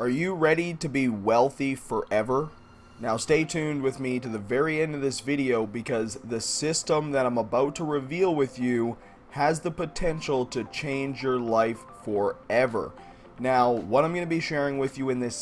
Are you ready to be wealthy forever? Now stay tuned with me to the very end of this video because the system that I'm about to reveal with you has the potential to change your life forever. Now, what I'm going to be sharing with you in this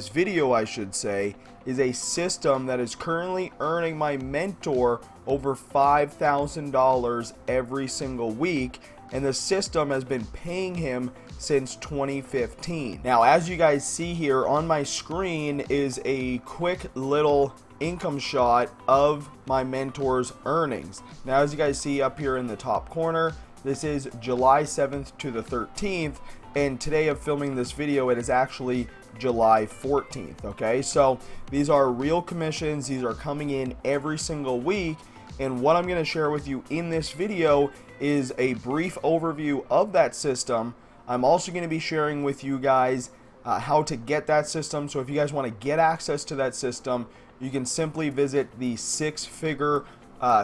video I should say, is a system that is currently earning my mentor over $5,000 every single week, and the system has been paying him since 2015. Now, as you guys see here on my screen is a quick little income shot of my mentor's earnings. Now, as you guys see up here in the top corner, this is July 7th to the 13th, and today of filming this video, it is actually July 14th. Okay, so these are real commissions. These are coming in every single week, and what I'm going to share with you in this video is a brief overview of that system. I'm also going to be sharing with you guys how to get that system. So if you guys want to get access to that system, you can simply visit the six-figure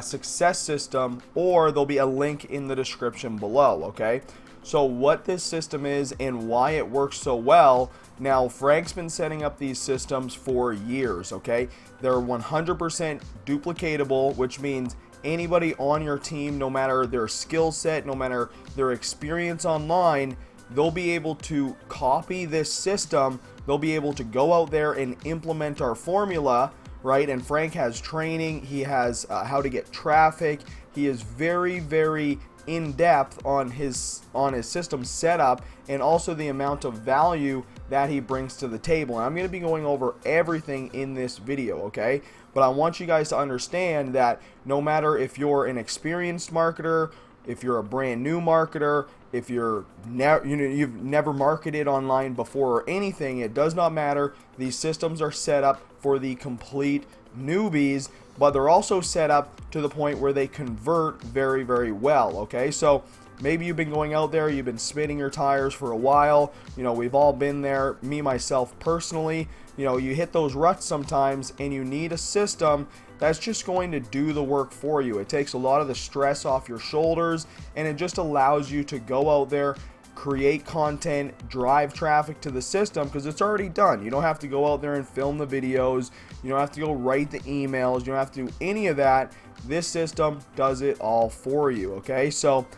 success system, or there'll be a link in the description below. Okay, so what this system is and why it works so well. Now, Frank's been setting up these systems for years. Okay, they're 100% duplicatable, which means anybody on your team, no matter their skill set, no matter their experience online, they'll be able to copy this system. They'll be able to go out there and implement our formula, right? And Frank has training. He has how to get traffic. He is very, very in depth on his system setup, and also the amount of value that he brings to the table. And I'm going to be going over everything in this video, okay? But I want you guys to understand that no matter if you're an experienced marketer, if you're a brand new marketer, if you've never marketed online before or anything, it does not matter. These systems are set up for the complete newbies, but they're also set up to the point where they convert very, very well. Okay, so maybe you've been going out there, you've been spinning your tires for a while. You know, we've all been there, me myself personally. You know, you hit those ruts sometimes and you need a system that's just going to do the work for you. It takes a lot of the stress off your shoulders, and it just allows you to go out there, create content, drive traffic to the system, because it's already done. You don't have to go out there and film the videos. You don't have to go write the emails. You don't have to do any of that. This system does it all for you. Okay, so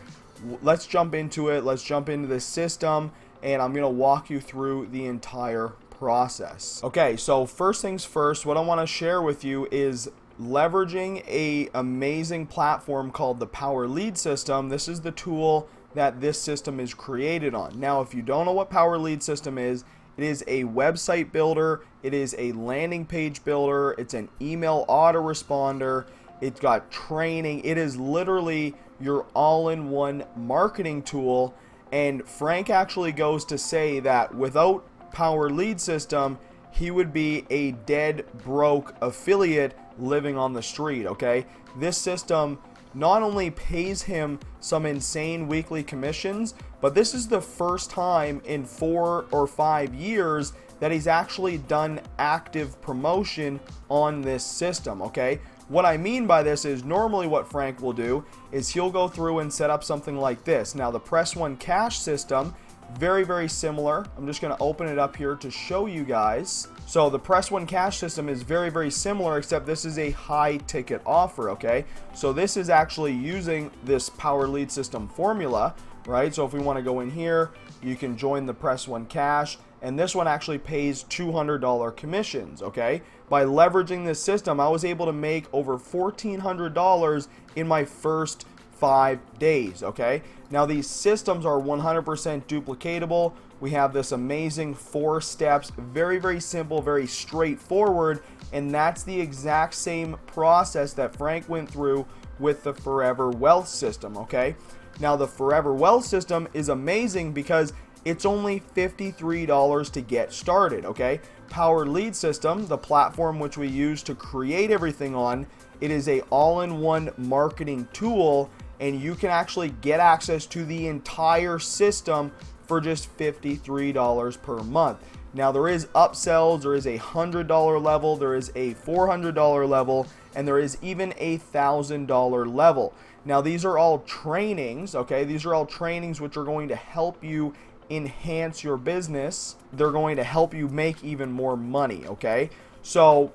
let's jump into it. Let's jump into this system, and I'm going to walk you through the entire process. Okay, so first things first, what I want to share with you is leveraging a amazing platform called the Power Lead System. This is the tool that this system is created on. Now, if you don't know what Power Lead System is, it is a website builder, it is a landing page builder, it's an email autoresponder, it's got training. It is literally your all-in-one marketing tool. And Frank actually goes to say that without Power Lead System, he would be a dead broke affiliate living on the street. Okay, this system not only pays him some insane weekly commissions, but this is the first time in 4 or 5 years that he's actually done active promotion on this system. Okay, what I mean by this is normally what Frank will do is he'll go through and set up something like this. Now, the Press One Cash system, very, very similar. I'm just going to open it up here to show you guys. So the Press One Cash system is very, very similar, except this is a high ticket offer. Okay, so this is actually using this Power Lead System formula, right? So if we want to go in here, you can join the Press One Cash, and this one actually pays $200 commissions. Okay, by leveraging this system, I was able to make over $1,400 in my first 5 days. Okay, now these systems are 100% duplicatable. We have this amazing 4 steps, very, very simple, very straightforward, and that's the exact same process that Frank went through with the Forever Wealth system. Okay, now the Forever Wealth system is amazing because it's only $53 to get started. Okay, Power Lead System, the platform which we use to create everything on, it is a all-in-one marketing tool, and you can actually get access to the entire system for just $53 per month. Now, there is upsells, there is a $100 level, there is a $400 level, and there is even a $1,000 level. Now, these are all trainings, okay? These are all trainings which are going to help you enhance your business. They're going to help you make even more money, okay? So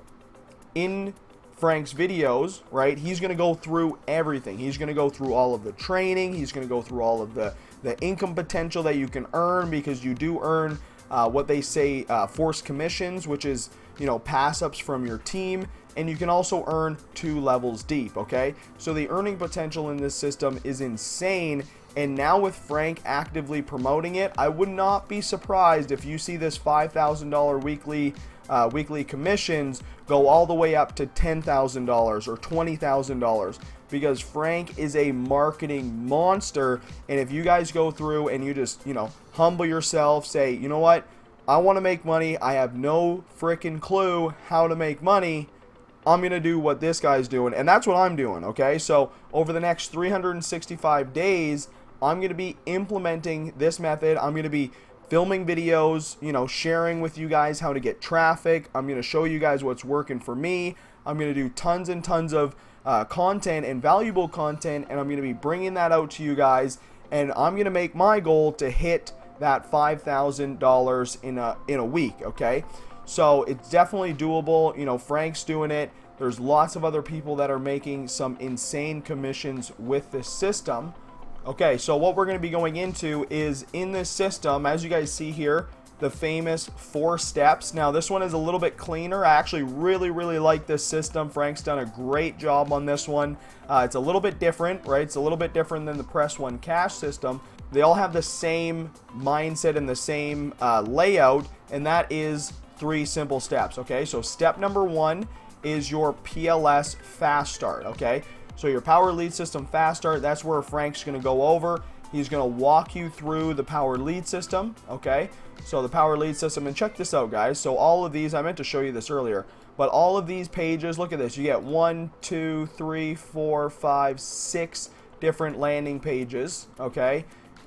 in Frank's videos, right, he's going to go through everything. He's going to go through all of the training. He's going to go through all of the income potential that you can earn, because you do earn what they say forced commissions, which is, you know, pass-ups from your team. And you can also earn 2 levels deep, okay? So the earning potential in this system is insane. And now with Frank actively promoting it, I would not be surprised if you see this $5,000 weekly commissions go all the way up to $10,000 or $20,000, because Frank is a marketing monster. And if you guys go through and you just, you know, humble yourself, say, you know what, I want to make money, I have no freaking clue how to make money, I'm going to do what this guy's doing. And that's what I'm doing, okay? So over the next 365 days, I'm going to be implementing this method. I'm going to be filming videos, you know, sharing with you guys how to get traffic. I'm going to show you guys what's working for me. I'm going to do tons and tons of content and valuable content, and I'm going to be bringing that out to you guys. And I'm going to make my goal to hit that $5,000 in a week, okay? So it's definitely doable. You know, Frank's doing it. There's lots of other people that are making some insane commissions with this system. Okay, so what we're going to be going into is, in this system, as you guys see here, the famous 4 steps. Now this one is a little bit cleaner. I actually really like this system. Frank's done a great job on this one. It's a little bit different, right? It's a little bit different than the Press One Cash system. They all have the same mindset and the same layout, and that is 3 simple steps, okay? So step number 1 is your PLS fast start, okay? So your Power Lead System fast start, that's where Frank's going to go over. He's going to walk you through the Power Lead System, okay? So the Power Lead System, and check this out, guys. So all of these, I meant to show you this earlier, but all of these pages, look at this. You get 1, 2, 3, 4, 5, 6 different landing pages, okay?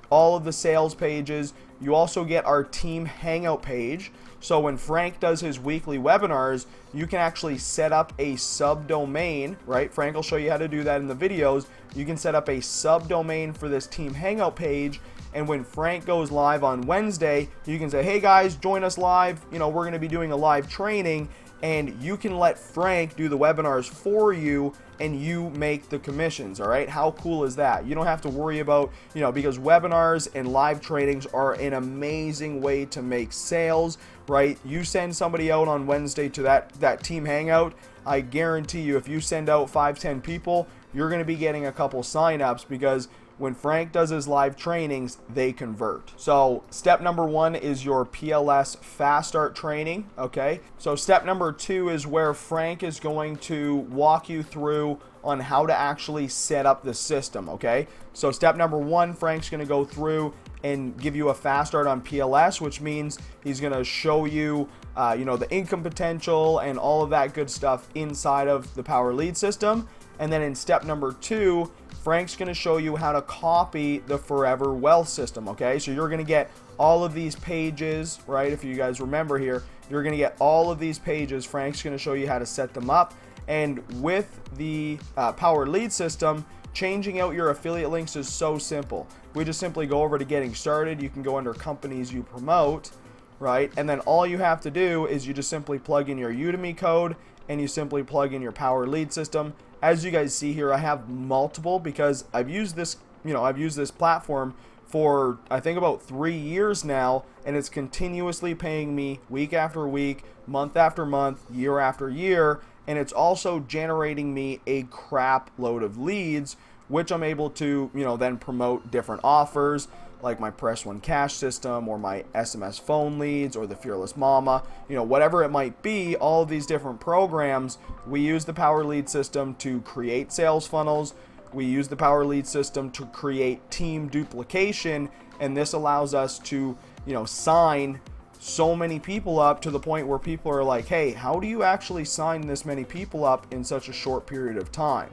All of the sales pages. You also get our team hangout page. So when Frank does his weekly webinars, you can actually set up a subdomain, right? Frank will show you how to do that in the videos. You can set up a subdomain for this team hangout page, and when Frank goes live on Wednesday, you can say, hey guys, join us live. You know, we're going to be doing a live training, and you can let Frank do the webinars for you, and you make the commissions. All right, how cool is that? You don't have to worry about, you know, because webinars and live trainings are an amazing way to make sales, right? You send somebody out on Wednesday to that team hangout, I guarantee you, if you send out 5-10 people, you're going to be getting a couple signups, because when Frank does his live trainings, they convert. So step number 1 is your PLS fast start training, okay? So step number 2 is where Frank is going to walk you through on how to actually set up the system, okay? So step number 1, Frank's going to go through and give you a fast start on PLS, which means he's going to show you, you know, the income potential and all of that good stuff inside of the Power Lead System. And then in step number 2, Frank's going to show you how to copy the Forever Wealth System, okay? So you're going to get all of these pages, right? If you guys remember here, you're going to get all of these pages. Frank's going to show you how to set them up. And with the Power Lead System, changing out your affiliate links is so simple. We just simply go over to getting started. You can go under companies you promote, right? And then all you have to do is you just simply plug in your Udemy code, and you simply plug in your Power Lead System. As you guys see here, I have multiple, because I've used this, you know, I've used this platform for I think about 3 years now, and it's continuously paying me week after week, month after month, year after year, and it's also generating me a crap load of leads, which I'm able to, you know, then promote different offers like my Press One Cash system, or my SMS phone leads, or the Fearless Mama, you know, whatever it might be. All of these different programs, we use the Power Lead System to create sales funnels. We use the Power Lead System to create team duplication, and this allows us to, you know, sign so many people up to the point where people are like, hey, how do you actually sign this many people up in such a short period of time?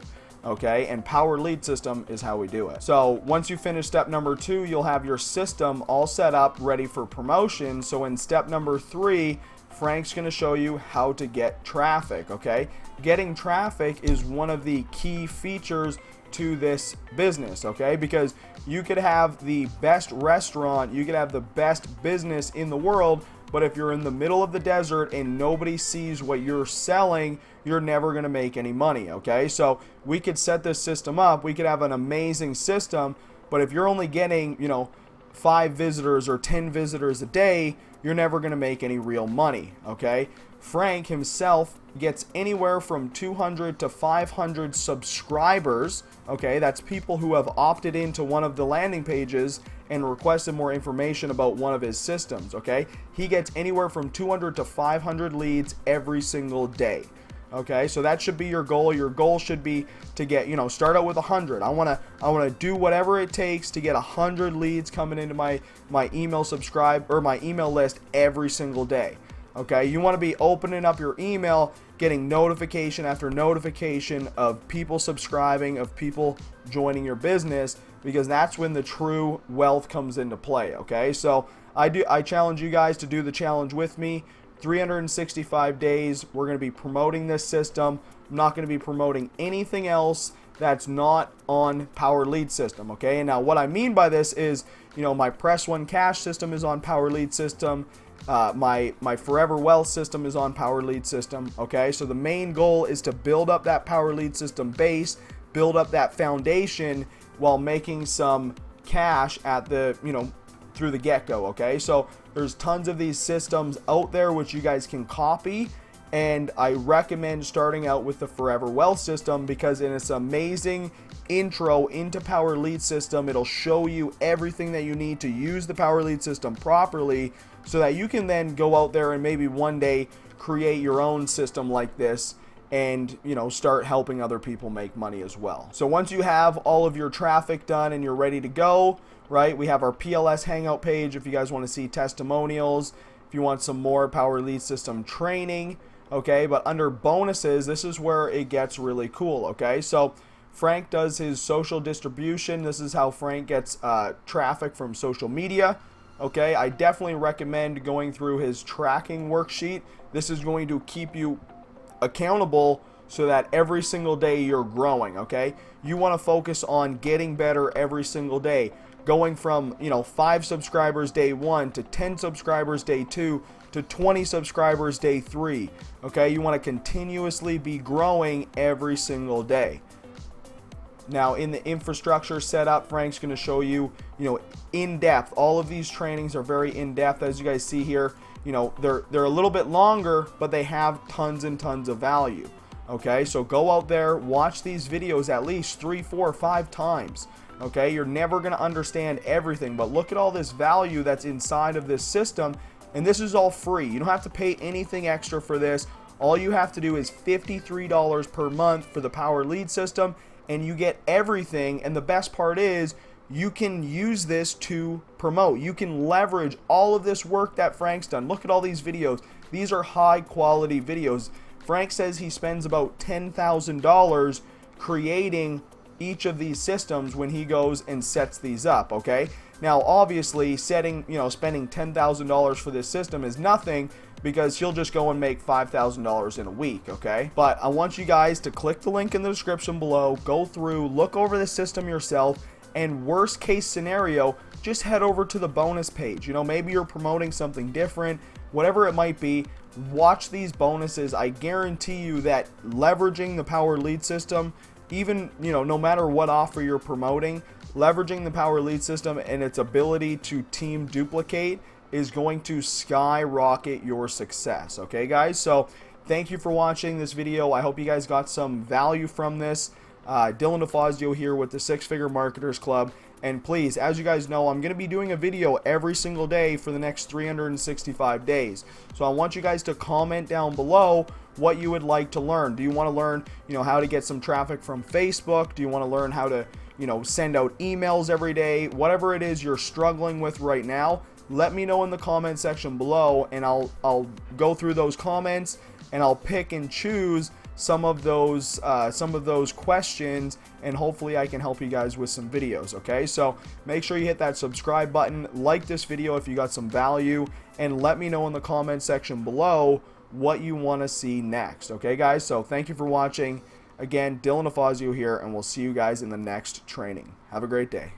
Okay, and Power Lead System is how we do it. So once you finish step number 2, you'll have your system all set up, ready for promotion. So in step number 3, Frank's going to show you how to get traffic, okay? Getting traffic is one of the key features to this business, okay? Because you could have the best restaurant, you could have the best business in the world, but if you're in the middle of the desert and nobody sees what you're selling, you're never going to make any money, okay? So we could set this system up. We could have an amazing system, but if you're only getting, 5 visitors or 10 visitors a day, you're never going to make any real money, okay? Frank himself gets anywhere from 200 to 500 subscribers, okay? That's people who have opted into one of the landing pages and requested more information about one of his systems, okay? He gets anywhere from 200 to 500 leads every single day. Okay, so that should be your goal. Your goal should be to get, start out with 100. I want to do whatever it takes to get 100 leads coming into my email my email list every single day. Okay, you want to be opening up your email, getting notification after notification of people subscribing, of people joining your business, because that's when the true wealth comes into play. Okay, so I challenge you guys to do the challenge with me. 365 days, we're going to be promoting this system. I'm not going to be promoting anything else that's not on Power Lead System, okay? And now what I mean by this is, my Press One Cash system is on Power Lead System. My Forever Wealth system is on Power Lead System, okay? So the main goal is to build up that Power Lead System base, build up that foundation while making some cash at the, through the get-go, okay? So there's tons of these systems out there which you guys can copy, and I recommend starting out with the Forever Wealth system because in its amazing intro into Power Lead System, it'll show you everything that you need to use the Power Lead System properly so that you can then go out there and maybe one day create your own system like this and start helping other people make money as well. So once you have all of your traffic done and you're ready to go, right, we have our PLS Hangout page if you guys want to see testimonials, if you want some more Power Lead System training, okay? But under bonuses, this is where it gets really cool, okay? So Frank does his social distribution. This is how Frank gets traffic from social media, okay? I definitely recommend going through his tracking worksheet. This is going to keep you accountable so that every single day you're growing, okay? You want to focus on getting better every single day, going from 5 subscribers day 1 to 10 subscribers day 2 to 20 subscribers day 3, okay? You want to continuously be growing every single day. Now in the infrastructure setup, Frank's going to show you, in depth. All of these trainings are very in depth, as you guys see here. They're a little bit longer, but they have tons and tons of value. Okay, so go out there, watch these videos at least 3, 4, 5 times. Okay, you're never going to understand everything, but look at all this value that's inside of this system, and this is all free. You don't have to pay anything extra for this. All you have to do is $53 per month for the Power Lead System, and you get everything. And the best part is you can use this to promote. You can leverage all of this work that Frank's done. Look at all these videos. These are high quality videos. Frank says he spends about $10,000 creating each of these systems when he goes and sets these up, okay? Now, obviously, spending $10,000 for this system is nothing because he'll just go and make $5,000 in a week, okay? But I want you guys to click the link in the description below, go through, look over the system yourself, and worst case scenario, just head over to the bonus page. Maybe you're promoting something different, whatever it might be. Watch these bonuses. I guarantee you that leveraging the Power Lead System, even no matter what offer you're promoting, leveraging the Power Lead System and its ability to team duplicate is going to skyrocket your success. Okay, guys? So thank you for watching this video. I hope you guys got some value from this. Dylan DeFazio here with the 6-Figure Marketers Club. And please, as you guys know, I'm going to be doing a video every single day for the next 365 days. So I want you guys to comment down below what you would like to learn. Do you want to learn, how to get some traffic from Facebook? Do you want to learn how to, send out emails every day? Whatever it is you're struggling with right now, let me know in the comment section below, and I'll go through those comments and I'll pick and choose some of those questions, and hopefully I can help you guys with some videos. Okay, so make sure you hit that subscribe button, like this video if you got some value, and let me know in the comment section below what you want to see next. Okay, guys, so thank you for watching. Again, Dylan Afazio here, and we'll see you guys in the next training. Have a great day.